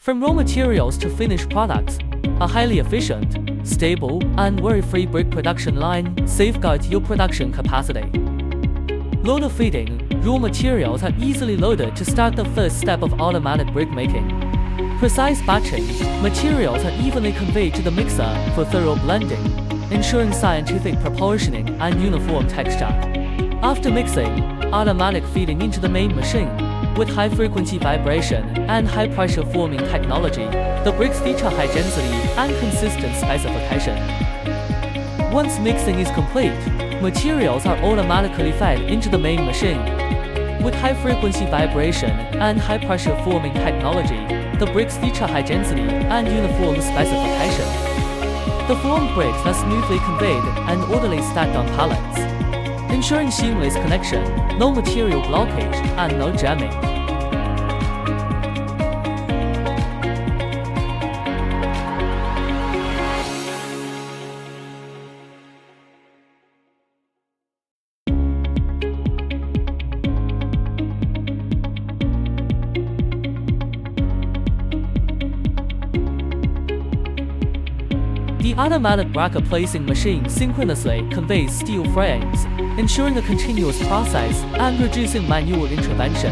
From raw materials to finished products, a highly efficient, stable, and worry-free brick production line safeguards your production capacity. Loader feeding. Raw materials are easily loaded to start the first step of automatic brick making. Precise batching. Materials are evenly conveyed to the mixer for thorough blending, ensuring scientific proportioning and uniform texture. After mixing, automatic feeding into the main machine. With high-frequency vibration and high-pressure forming technology, the bricks feature high density and consistent specification. Once mixing is complete, materials are automatically fed into the main machine. With high-frequency vibration and high-pressure forming technology, the bricks feature high density and uniform specification. The formed bricks are smoothly conveyed and orderly stacked on pallets, ensuring seamless connection, no material blockage, and no jamming. The automatic bracket placing machine synchronously conveys steel frames, ensuring a continuous process and reducing manual intervention.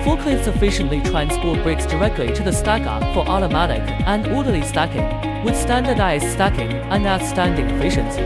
Forklifts efficiently transport bricks directly to the stacker for automatic and orderly stacking, with standardized stacking and outstanding efficiency.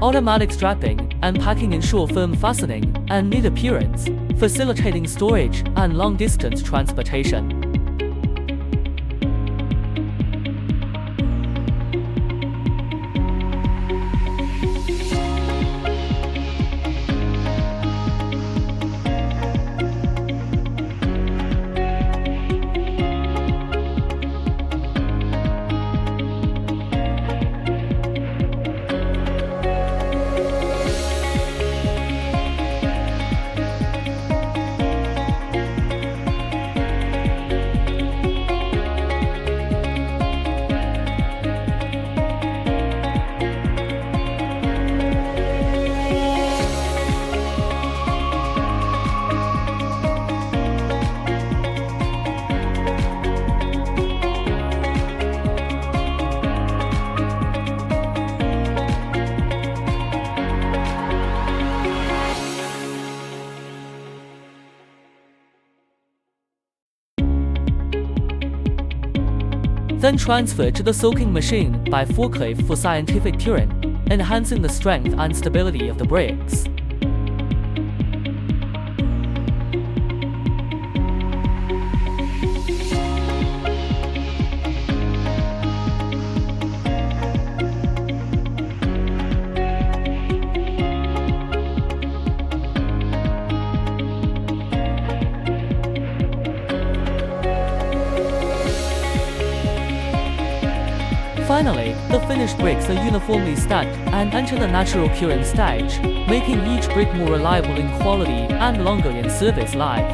Automatic strapping and packing ensure firm fastening and neat appearance, facilitating storage and long-distance transportation. Then transferred to the soaking machine by forklift for scientific curing, enhancing the strength and stability of the bricks. Finally, the finished bricks are uniformly stacked and enter the natural curing stage, making each brick more reliable in quality and longer in service life.